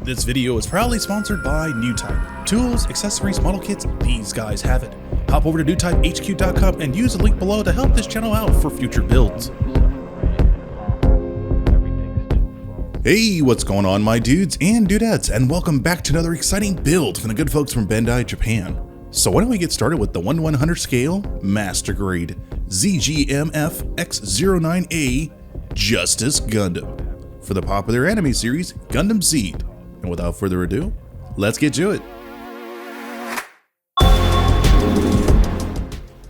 This video is proudly sponsored by Newtype. Tools, accessories, model kits, these guys have it. Hop over to newtypehq.com and use the link below to help this channel out for future builds. Hey, what's going on my dudes and dudettes, and welcome back to another exciting build from the good folks from Bandai, Japan. So why don't we get started with the 1/100 scale, Master Grade, ZGMF X09A, Justice Gundam, for the popular anime series, Gundam Seed. And without further ado, let's get to it.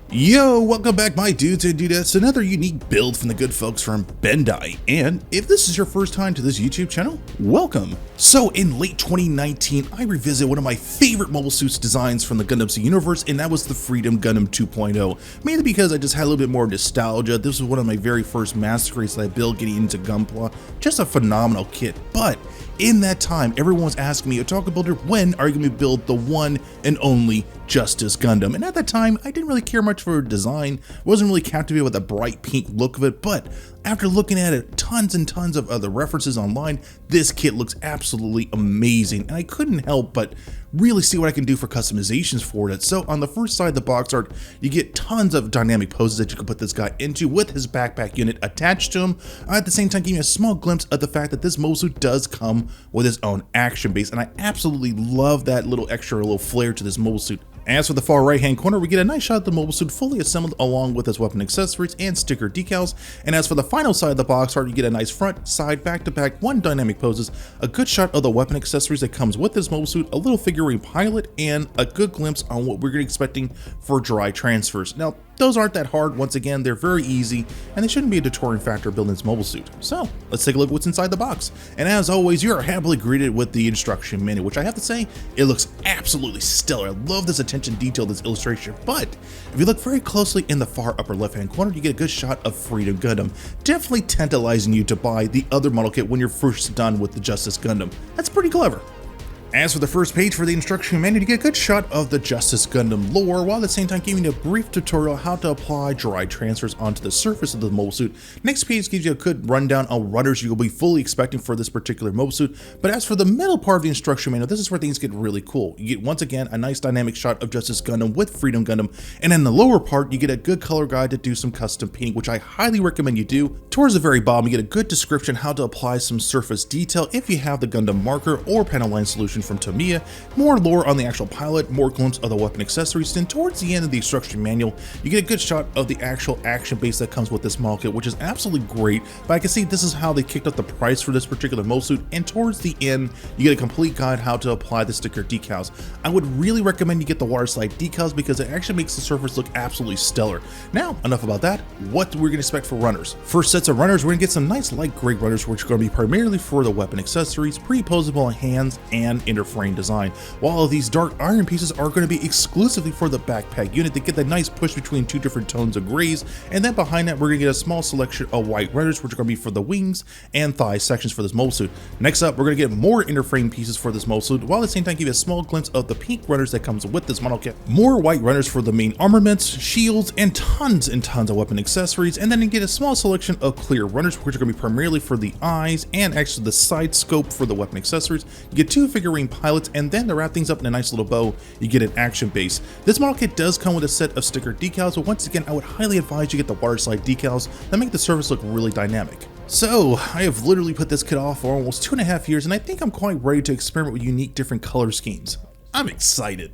Yo, welcome back my dudes and dudettes, another unique build from the good folks from Bandai. And if this is your first time to this YouTube channel, welcome. So in late 2019, I revisited one of my favorite mobile suits designs from the Gundam Seed universe, and that was the Freedom Gundam 2.0. Mainly because I just had a little bit more nostalgia. This was one of my very first master grades that I built getting into Gunpla. Just a phenomenal kit. But in that time, everyone was asking me, Otaku Builder, when are you going to build the one and only Justice Gundam? And at that time, I didn't really care much for design, wasn't really captivated with the bright pink look of it, but after looking at it, tons and tons of other references online, this kit looks absolutely amazing, and I couldn't help but really see what I can do for customizations for it. So on the first side of the box art, you get tons of dynamic poses that you can put this guy into with his backpack unit attached to him, at the same time giving you a small glimpse of the fact that this mobile suit does come with his own action base, and I absolutely love that little extra little flair to this mobile suit. As for the far right hand corner, we get a nice shot of the mobile suit fully assembled along with his weapon accessories and sticker decals. And as for the final side of the box art, you get a nice front, side, back to back, one dynamic poses, a good shot of the weapon accessories that comes with this mobile suit, a little figurine pilot, and a good glimpse on what we're expecting for dry transfers. Now, those aren't that hard. Once again, they're very easy, and they shouldn't be a deterring factor building this mobile suit. So let's take a look at what's inside the box. And as always, you are happily greeted with the instruction manual, which I have to say, it looks absolutely stellar. I love this attention detail, this illustration. But if you look very closely in the far upper left-hand corner, you get a good shot of Freedom Gundam, definitely tantalizing you to buy the other model kit when you're first done with the Justice Gundam. That's pretty clever. As for the first page for the instruction manual, you get a good shot of the Justice Gundam lore, while at the same time giving you a brief tutorial how to apply dry transfers onto the surface of the mobile suit. Next page gives you a good rundown on runners you'll be fully expecting for this particular mobile suit. But as for the middle part of the instruction manual, this is where things get really cool. You get, once again, a nice dynamic shot of Justice Gundam with Freedom Gundam, and in the lower part, you get a good color guide to do some custom painting, which I highly recommend you do. Towards the very bottom, you get a good description how to apply some surface detail if you have the Gundam marker or panel line solution from Tamiya, more lore on the actual pilot, more glimpse of the weapon accessories. Then towards the end of the instruction manual, you get a good shot of the actual action base that comes with this model kit, which is absolutely great. But I can see this is how they kicked up the price for this particular mobile suit. And towards the end, you get a complete guide how to apply the sticker decals. I would really recommend you get the water slide decals because it actually makes the surface look absolutely stellar. Now, enough about that. What we're going to expect for runners. First sets of runners, we're going to get some nice light gray runners, which are going to be primarily for the weapon accessories, pre-posable hands, and inner frame design, while these dark iron pieces are going to be exclusively for the backpack unit to get that nice push between two different tones of grays. And then behind that, we're going to get a small selection of white runners, which are going to be for the wings and thigh sections for this mobile suit. Next up, we're going to get more inner frame pieces for this mobile suit, while at the same time give you a small glimpse of the pink runners that comes with this model kit. More white runners for the main armaments, shields, and tons of weapon accessories. And then you get a small selection of clear runners, which are going to be primarily for the eyes and actually the side scope for the weapon accessories. You get two figurine pilots, and then to wrap things up in a nice little bow, you get an action base. This model kit does come with a set of sticker decals, but once again, I would highly advise you get the water slide decals that make the surface look really dynamic. So I have literally put this kit off for almost 2.5 years, and I think I'm quite ready to experiment with unique different color schemes. I'm excited.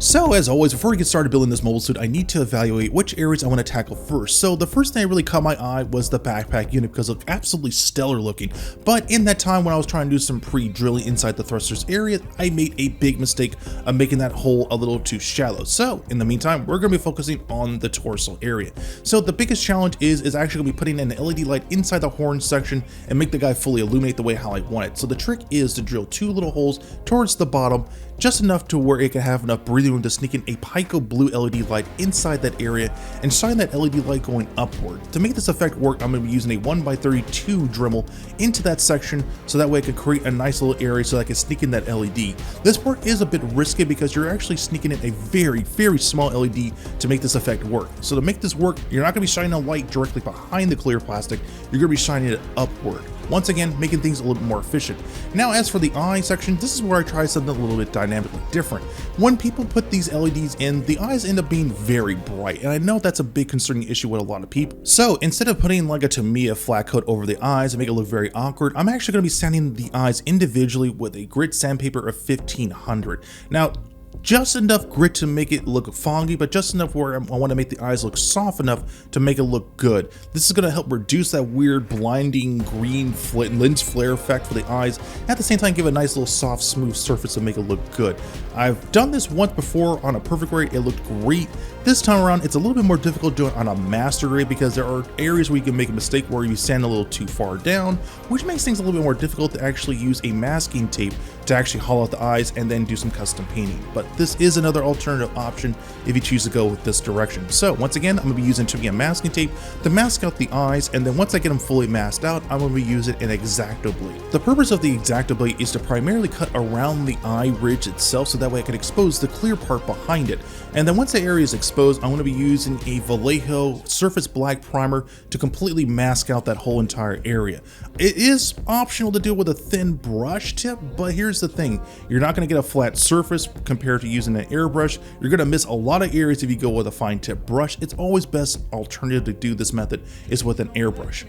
So as always, before we get started building this mobile suit, I need to evaluate which areas I want to tackle first. So the first thing that really caught my eye was the backpack unit because it looked absolutely stellar looking. But in that time when I was trying to do some pre-drilling inside the thrusters area, I made a big mistake of making that hole a little too shallow. So in the meantime, we're going to be focusing on the torso area. So the biggest challenge is actually going to be putting an LED light inside the horn section and make the guy fully illuminate the way how I want it. So the trick is to drill two little holes towards the bottom, just enough to where it can have enough breathing room room to sneak in a Pico blue LED light inside that area and shine that LED light going upward. To make this effect work, I'm going to be using a 1x32 Dremel into that section so that way I can create a nice little area so that I can sneak in that LED. This part is a bit risky because you're actually sneaking in a very, very small LED to make this effect work. So to make this work, you're not going to be shining a light directly behind the clear plastic, you're going to be shining it upward. Once again, making things a little bit more efficient. Now as for the eye section, this is where I try something a little bit dynamically different. When people put these LEDs in, the eyes end up being very bright, and I know that's a big concerning issue with a lot of people. So instead of putting like a Tamiya flat coat over the eyes and make it look very awkward, I'm actually going to be sanding the eyes individually with a grit sandpaper of 1500. Now, just enough grit to make it look foggy, but just enough where I want to make the eyes look soft enough to make it look good. This is going to help reduce that weird blinding green lens flare effect for the eyes, at the same time give a nice little soft smooth surface to make it look good. I've done this once before on a perfect grade, it looked great. This time around it's a little bit more difficult doing it on a master grade because there are areas where you can make a mistake where you sand a little too far down, which makes things a little bit more difficult to actually use a masking tape to actually hollow out the eyes and then do some custom painting. But this is another alternative option if you choose to go with this direction. So once again, I'm going to be using Tamiya masking tape to mask out the eyes, and then once I get them fully masked out, I'm going to be using an X-Acto blade. The purpose of the X-Acto blade is to primarily cut around the eye ridge itself so that way I can expose the clear part behind it. And then once the area is exposed, I'm going to be using a Vallejo surface black primer to completely mask out that whole entire area. It is optional to do with a thin brush tip, but here's the thing, you're not going to get a flat surface compared to using an airbrush. You're going to miss a lot of areas if you go with a fine tip brush. It's always best alternative to do this method is with an airbrush.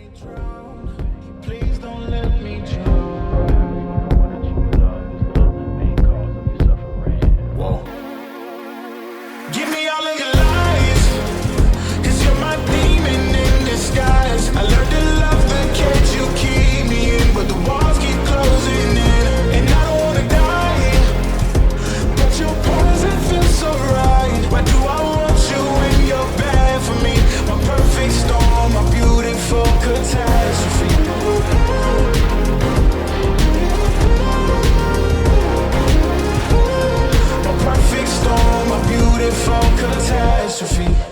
I learned to love the cage you keep me in, but the walls keep closing in, and I don't wanna die, but your poison feels so right. Why do I want you when you're bad for me? My perfect storm, my beautiful catastrophe. My perfect storm, my beautiful catastrophe.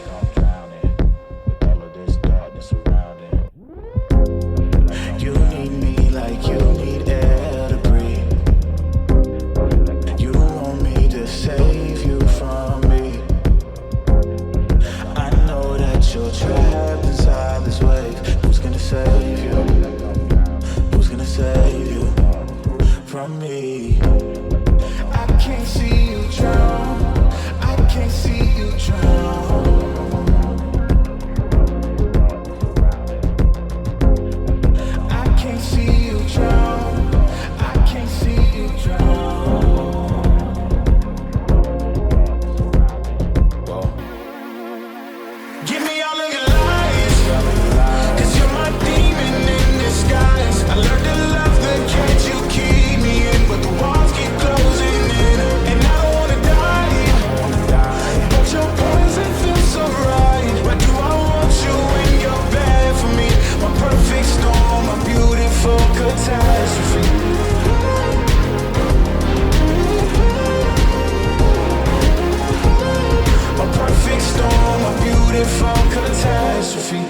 Catastrophe.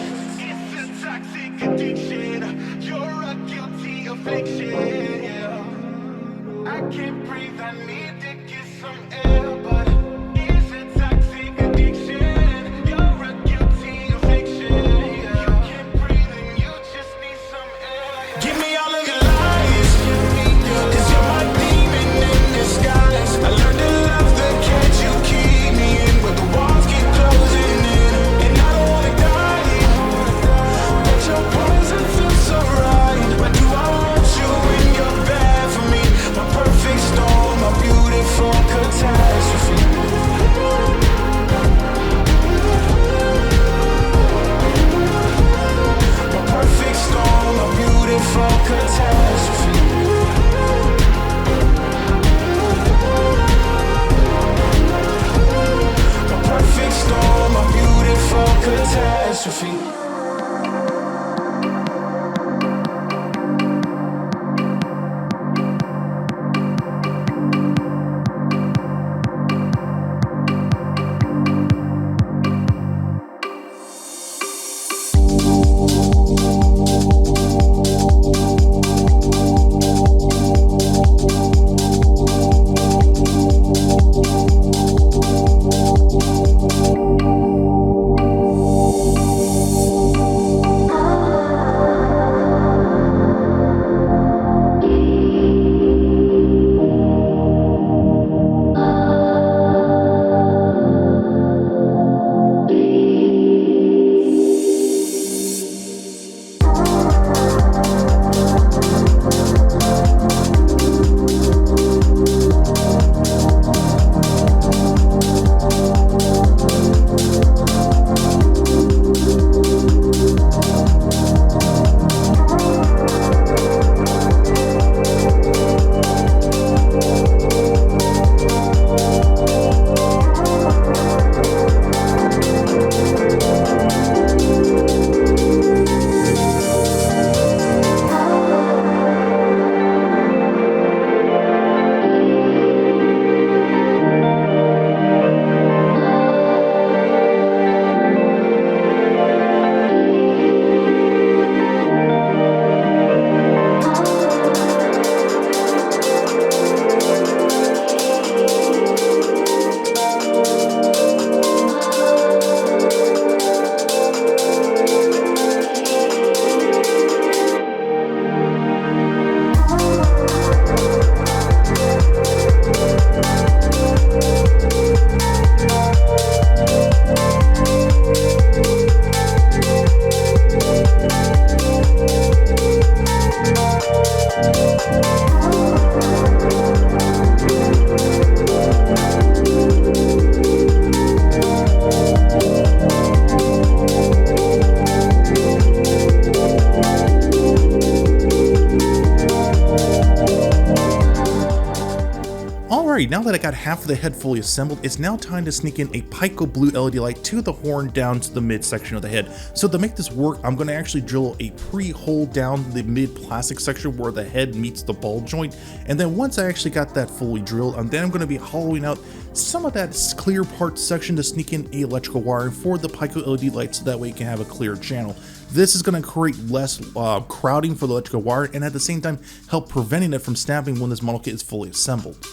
Alright, now that I got half of the head fully assembled, it's now time to sneak in a Pico blue LED light to the horn down to the mid section of the head. So to make this work, I'm going to actually drill a pre-hole down the mid plastic section where the head meets the ball joint, and then once I actually got that fully drilled, then I'm going to be hollowing out some of that clear part section to sneak in a electrical wire for the Pico LED light so that way you can have a clear channel. This is going to create less crowding for the electrical wire and at the same time help preventing it from snapping when this model kit is fully assembled.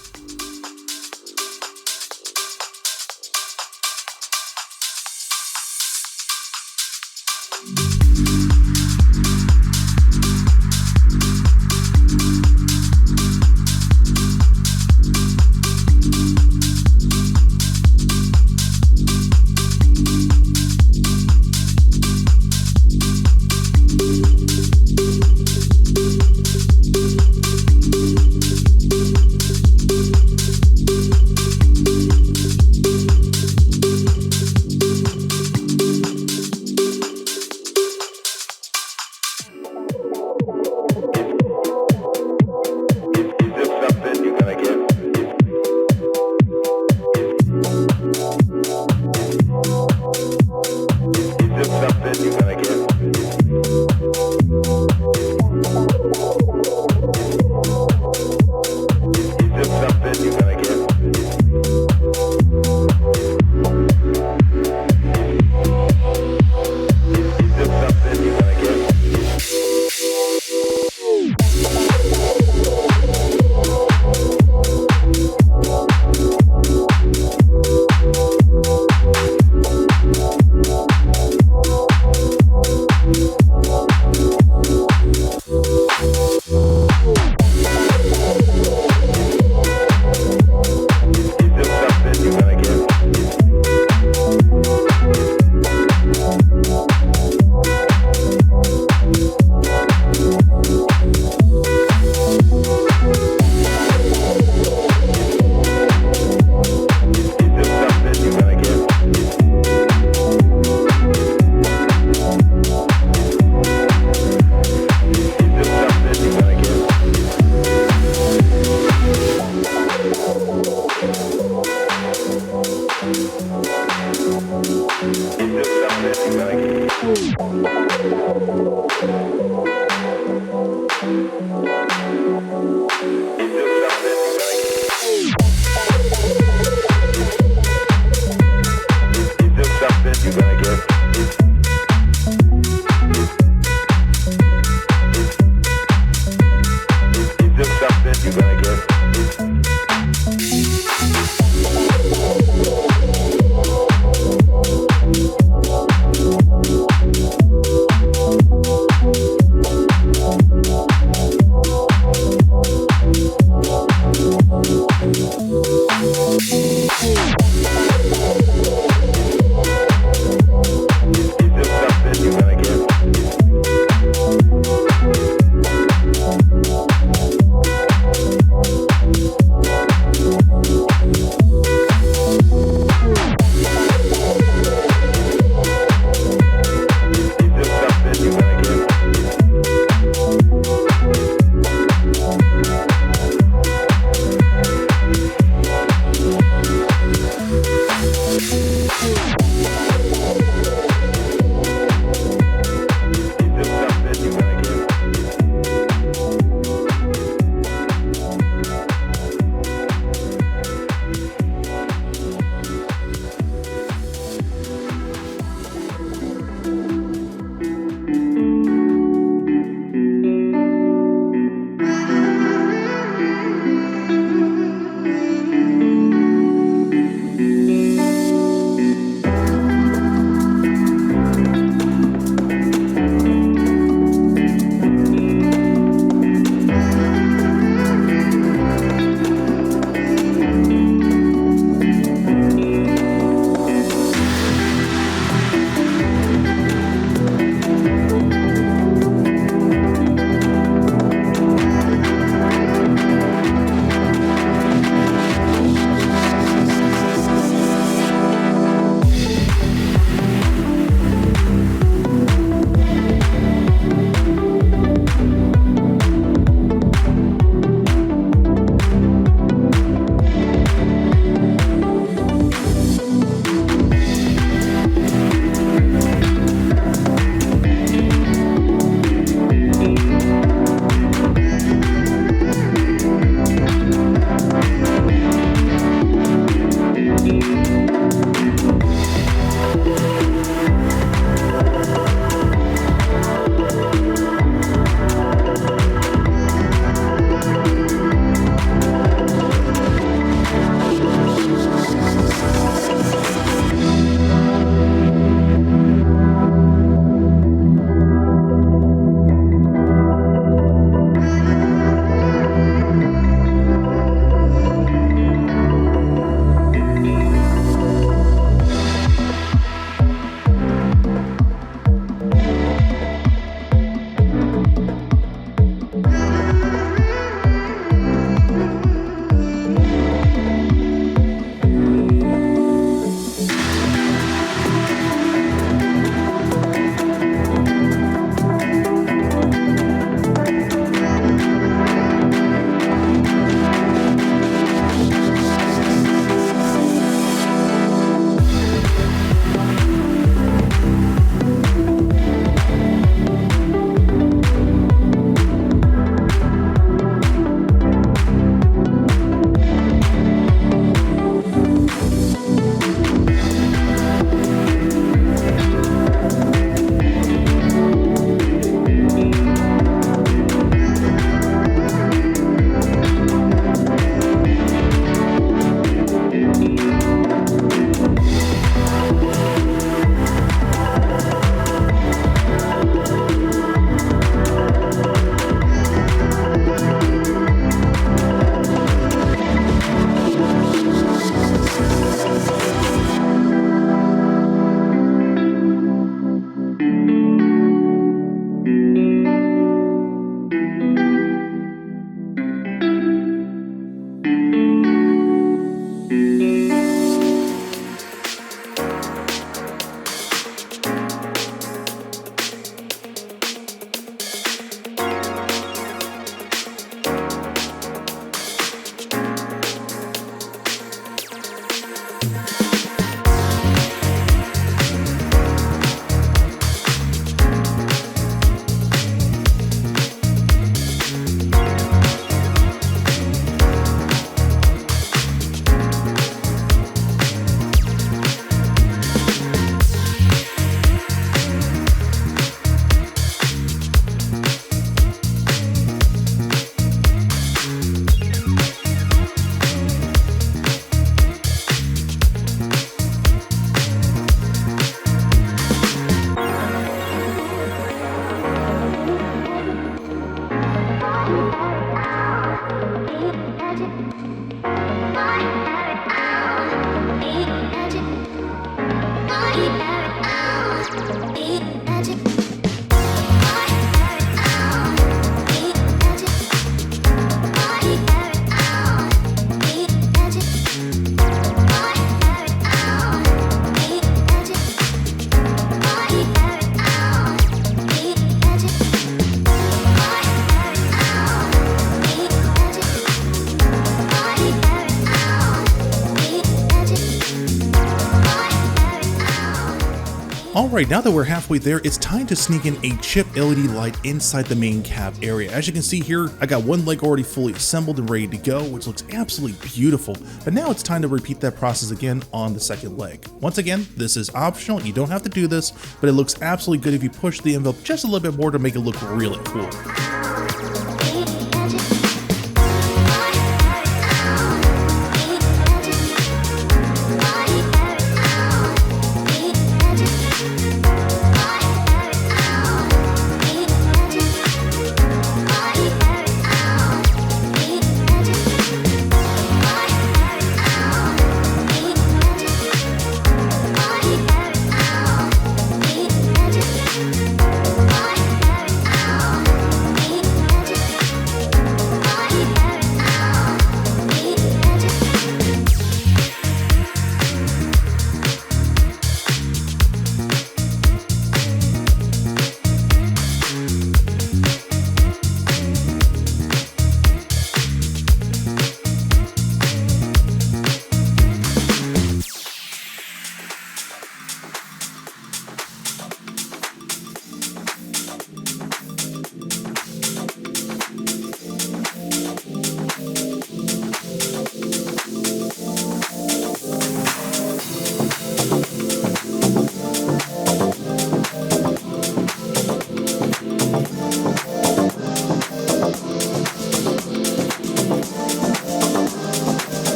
Alright, now that we're halfway there, it's time to sneak in a chip LED light inside the main cab area. As you can see here, I got one leg already fully assembled and ready to go, which looks absolutely beautiful. But now it's time to repeat that process again on the second leg. Once again, this is optional, you don't have to do this, but it looks absolutely good if you push the envelope just a little bit more to make it look really cool.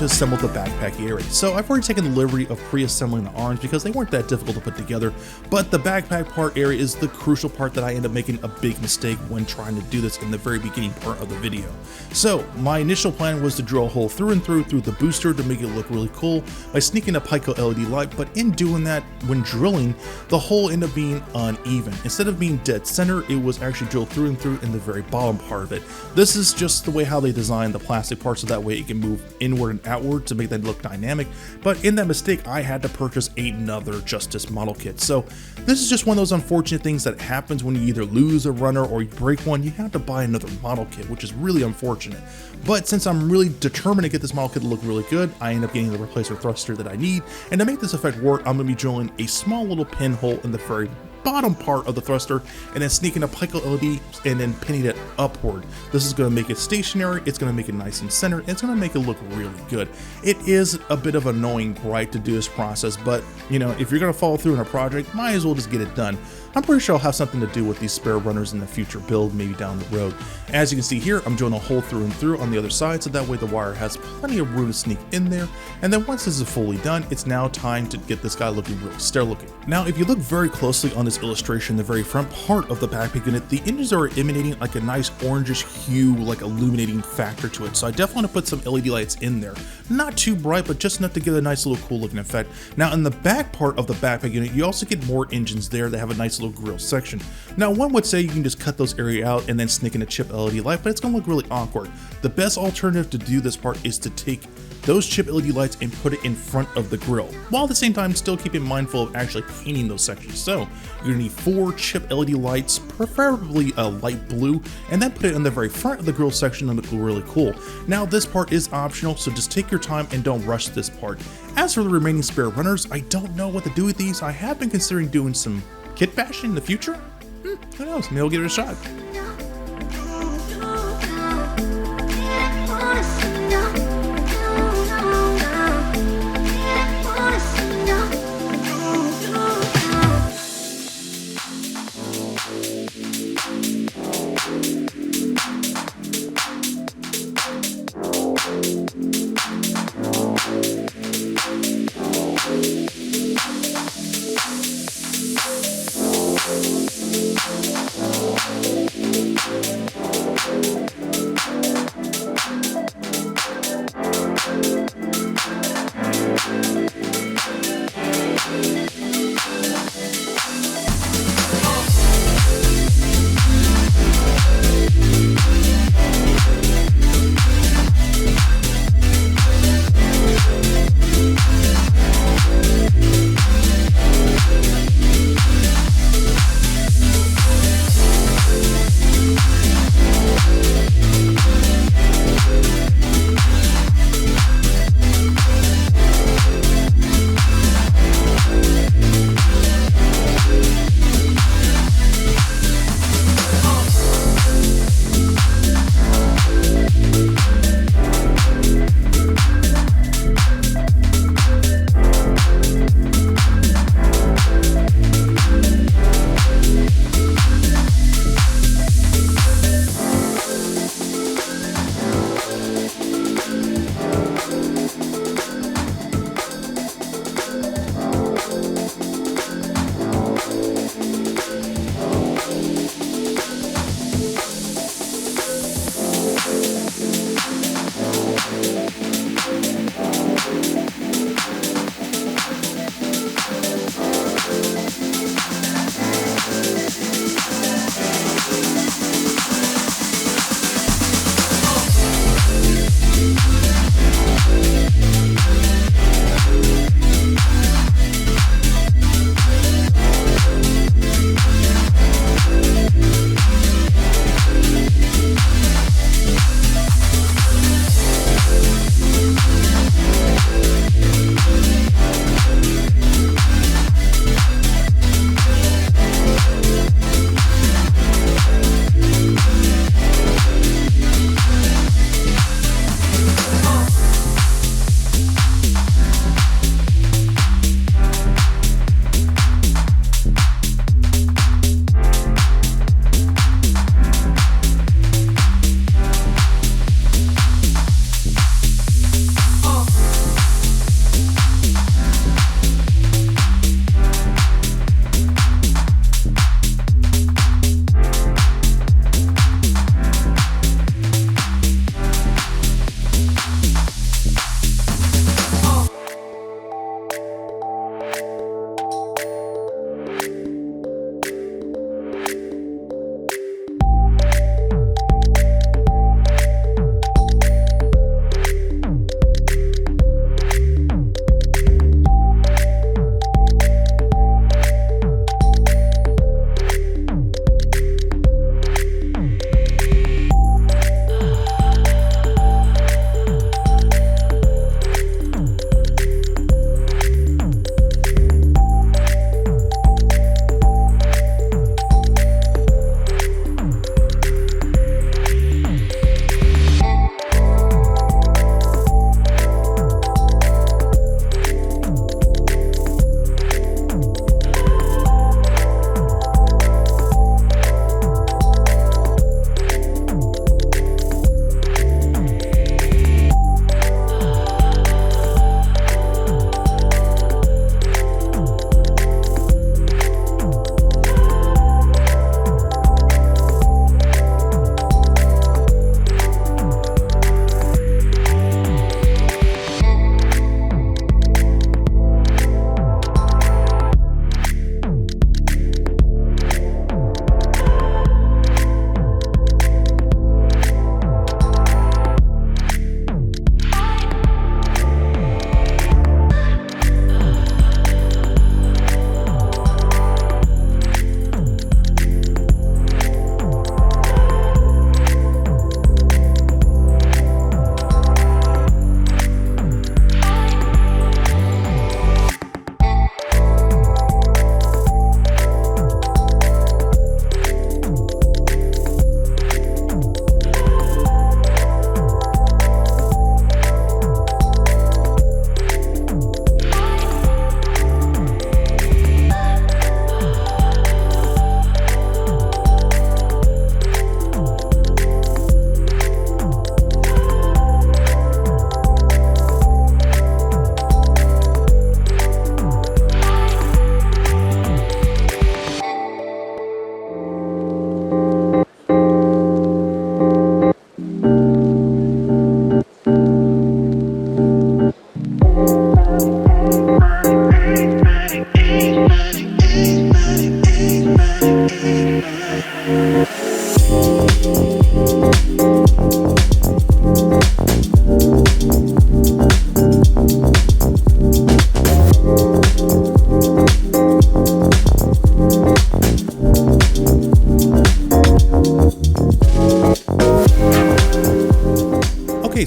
to assemble the backpack area. So I've already taken the liberty of pre-assembling the arms because they weren't that difficult to put together, but the backpack part area is the crucial part that I end up making a big mistake when trying to do this in the very beginning part of the video. So my initial plan was to drill a hole through and through the booster to make it look really cool by sneaking a Pico LED light, but in doing that, when drilling, the hole ended up being uneven. Instead of being dead center, it was actually drilled through and through in the very bottom part of it. This is just the way how they designed the plastic part, so that way it can move inward and outward to make that look dynamic. But in that mistake, I had to purchase another Justice model kit. So this is just one of those unfortunate things that happens when you either lose a runner or you break one. You have to buy another model kit, which is really unfortunate. But since I'm really determined to get this model kit to look really good, I end up getting the replacer thruster that I need. And to make this effect work, I'm going to be drilling a small little pinhole in the very bottom part of the thruster and then sneaking a Pico LED and then pinning it upward. This is going to make it stationary, it's going to make it nice and centered, and it's going to make it look really good. It is a bit of annoying, right, to do this process, but you know, if you're going to follow through on a project, might as well just get it done. I'm pretty sure I'll have something to do with these spare runners in the future build, maybe down the road. As you can see here, I'm drilling a hole through and through on the other side, so that way the wire has plenty of room to sneak in there. And then once this is fully done, it's now time to get this guy looking really stereo looking. Now, if you look very closely on this illustration, the very front part of the backpack unit, the engines are emanating like a nice orangish hue, like illuminating factor to it. So I definitely want to put some LED lights in there. Not too bright, but just enough to give a nice little cool looking effect. Now, in the back part of the backpack unit, you also get more engines there that have a nice little grill section. Now, one would say you can just cut those area out and then sneak in a chip LED light, but it's going to look really awkward. The best alternative to do this part is to take those chip LED lights and put it in front of the grill, while at the same time still keeping mindful of actually painting those sections. So you're gonna need 4 chip LED lights, preferably a light blue, and then put it in the very front of the grill section and look really cool. Now this part is optional, so just take your time and don't rush this part. As for the remaining spare runners, I don't know what to do with these. I have been considering doing some kit fashion in the future. Who knows, maybe I'll give it a shot.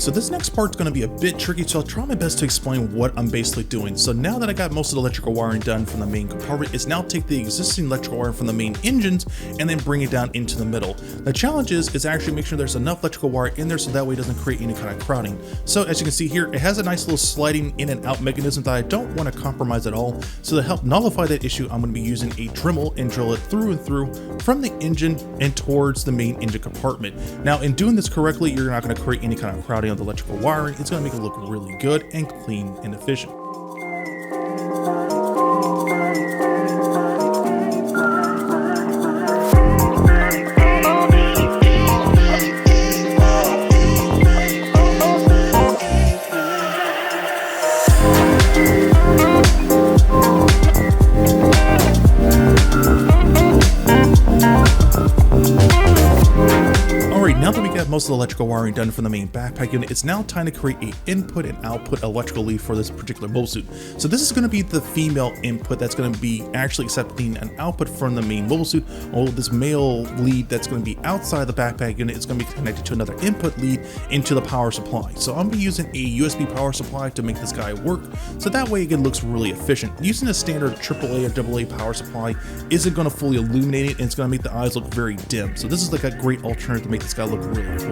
so this next part's going to be a bit tricky, so I'll try my best to explain what I'm basically doing. So now that I got most of the electrical wiring done from the main compartment, it's now take the existing electrical wiring from the main engines and then bring it down into the middle. The challenge is actually make sure there's enough electrical wire in there so that way it doesn't create any kind of crowding. So as you can see here, it has a nice little sliding in and out mechanism that I don't want to compromise at all. So to help nullify that issue, I'm going to be using a Dremel and drill it through and through from the engine and towards the main engine compartment. Now in doing this correctly, you're not going to create any kind of crowding of the electrical wiring. It's going to make it look really good and clean and efficient. Now that we got most of the electrical wiring done from the main backpack unit, it's now time to create an input and output electrical lead for this particular mobile suit. So this is going to be the female input that's going to be actually accepting an output from the main mobile suit, while this male lead that's going to be outside the backpack unit is going to be connected to another input lead into the power supply. So I'm going to be using a USB power supply to make this guy work, so that way it looks really efficient. Using a standard AAA or AA power supply isn't going to fully illuminate it, and it's going to make the eyes look very dim. So this is like a great alternative to make this guy look really cool.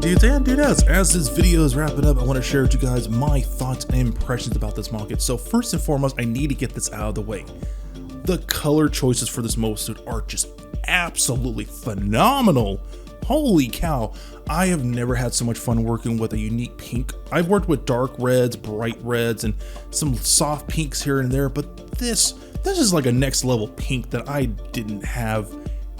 Dudes and dudettes, as this video is wrapping up, I want to share with you guys my thoughts and impressions about this market. So first and foremost, I need to get this out of the way. The color choices for this mobile suit are just absolutely phenomenal. Holy cow, I have never had so much fun working with a unique pink. I've worked with dark reds, bright reds, and some soft pinks here and there, but this is like a next level pink that I didn't have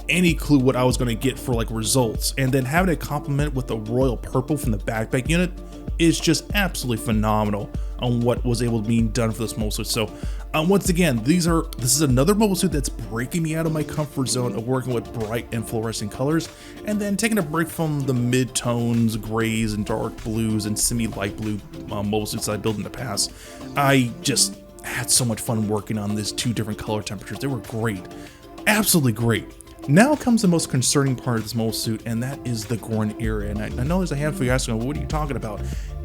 any clue what I was going to get for like results, and then having it complement with the royal purple from the backpack unit is just absolutely phenomenal on what was able to be done for this mobile suit. So once again, this is another mobile suit that's breaking me out of my comfort zone of working with bright and fluorescent colors, and then taking a break from the mid-tones, grays and dark blues and semi-light blue mobile suits that I built in the past. I just had so much fun working on these two different color temperatures. They were great, absolutely great. Now comes the most concerning part of this mobile suit, and that is the groin area. And I know there's a handful of you asking, well, what are you talking about?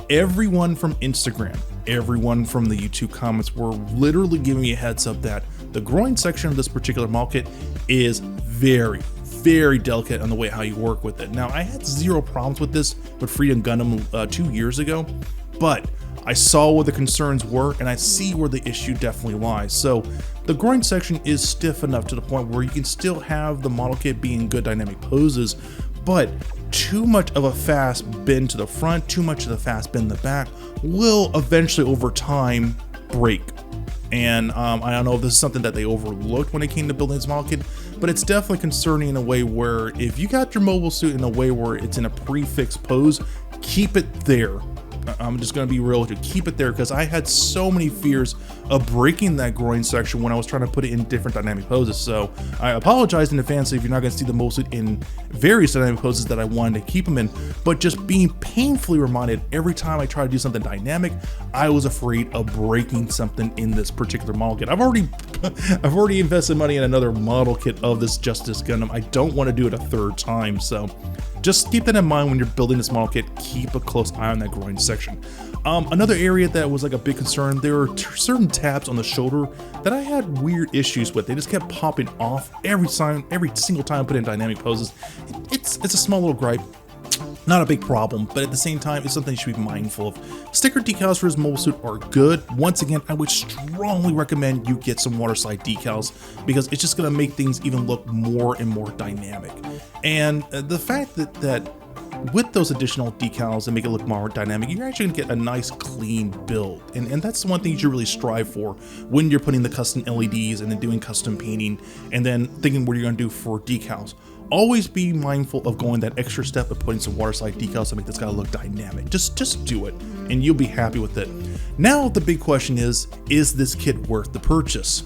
Everyone from Instagram, everyone from the YouTube comments were literally giving me a heads up that the groin section of this particular model kit is very, very delicate on the way how you work with it. Now, I had zero problems with this with Freedom Gundam 2 years ago, but I saw what the concerns were, and I see where the issue definitely lies. So the groin section is stiff enough to the point where you can still have the model kit be in good dynamic poses, but too much of a fast bend to the front, too much of the fast bend in the back will eventually over time break. And I don't know if this is something that they overlooked when it came to building this model kit, but it's definitely concerning in a way where if you got your mobile suit in a way where it's in a prefix pose, keep it there. I'm just going to be real to keep it there, because I had so many fears of breaking that groin section when I was trying to put it in different dynamic poses. So I apologize in advance if you're not going to see the moldsuit in various dynamic poses that I wanted to keep them in, but just being painfully reminded every time I try to do something dynamic, I was afraid of breaking something in this particular model kit. I've already invested money in another model kit of this Justice Gundam. I don't want to do it a third time, so just keep that in mind when you're building this model kit. Keep a close eye on that groin section. Another area that was like a big concern, there were certain tabs on the shoulder that I had weird issues with. They just kept popping off every single time I put in dynamic poses. It's a small little gripe. Not a big problem, but at the same time, it's something you should be mindful of. Sticker decals for his mobile suit are good. Once again, I would strongly recommend you get some waterslide decals because it's just going to make things even look more and more dynamic. And the fact that with those additional decals that make it look more dynamic, you're actually gonna get a nice clean build. And that's the one thing you should really strive for when you're putting the custom LEDs and then doing custom painting and then thinking what you're gonna do for decals. Always be mindful of going that extra step of putting some waterslide decals to make this guy look dynamic. Just do it and you'll be happy with it. Now the big question is this kit worth the purchase?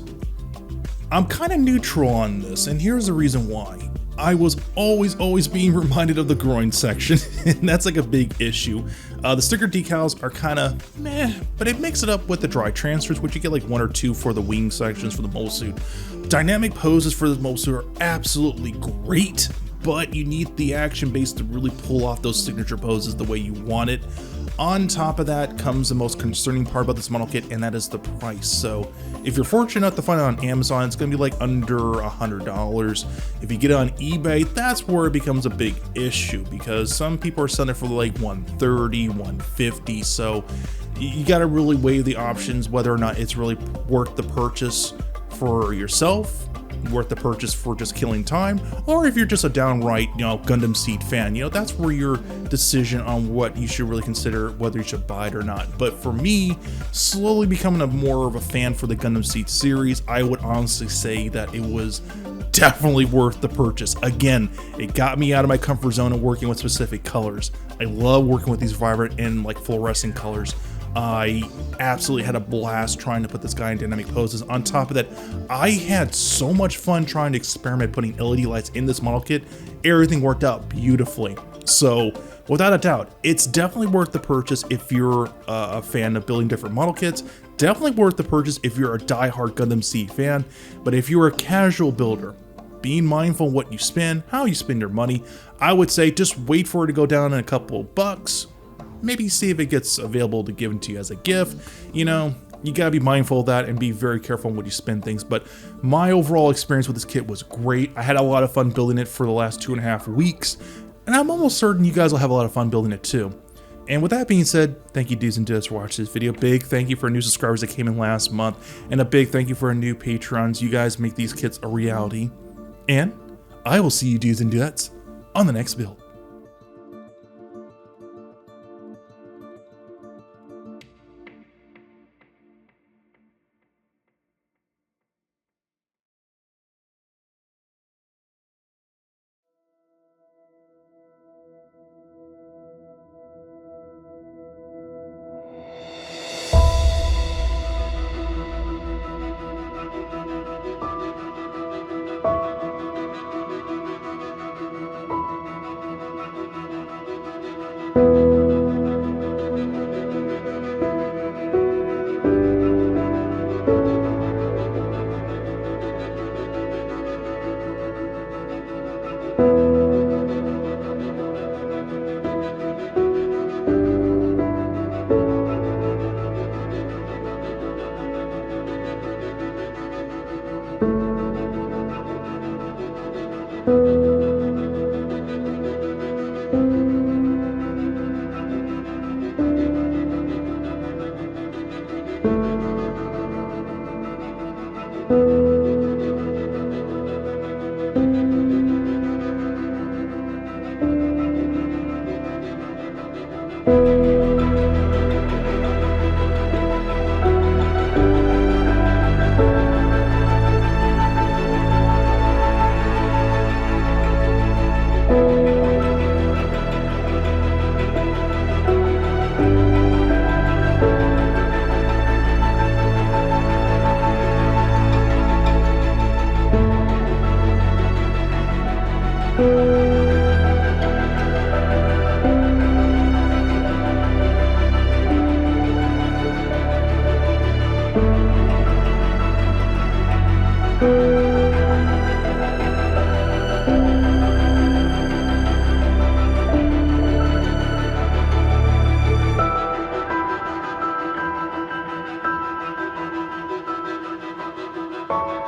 I'm kind of neutral on this, and here's the reason why. I was always being reminded of the groin section, and that's like a big issue. The sticker decals are kind of meh, but it makes it up with the dry transfers, which you get like 1 or 2 for the wing sections for the mole suit. Dynamic poses for the mole suit are absolutely great, but you need the action base to really pull off those signature poses the way you want it. On top of that comes the most concerning part about this model kit, and that is the price. So if you're fortunate enough to find it on Amazon, it's gonna be like under $100. If you get it on eBay, that's where it becomes a big issue because some people are selling it for like $130, $150. So you gotta really weigh the options, whether or not it's really worth the purchase for yourself, worth the purchase for just killing time, or if you're just a downright, Gundam Seed fan, that's where your decision on what you should really consider whether you should buy it or not. But for me, slowly becoming more of a fan for the Gundam Seed series, I would honestly say that it was definitely worth the purchase. Again, it got me out of my comfort zone of working with specific colors. I love working with these vibrant and like fluorescent colors. I absolutely had a blast trying to put this guy in dynamic poses. On top of that, I had so much fun trying to experiment putting LED lights in this model kit. Everything worked out beautifully. So without a doubt, it's definitely worth the purchase if you're a fan of building different model kits. Definitely worth the purchase if you're a die-hard Gundam Seed fan. But if you're a casual builder, being mindful of what you spend, how you spend your money, I would say just wait for it to go down in a couple of bucks. Maybe see if it gets available to give to you as a gift. You gotta be mindful of that and be very careful on what you spend things. But my overall experience with this kit was great. I had a lot of fun building it for the last 2.5 weeks, and I'm almost certain you guys will have a lot of fun building it too. And with that being said, thank you dudes and dudettes for watching this video. Big thank you for new subscribers that came in last month, and a big thank you for our new patrons. You guys make these kits a reality. And I will see you dudes and dudettes on the next build. Bye.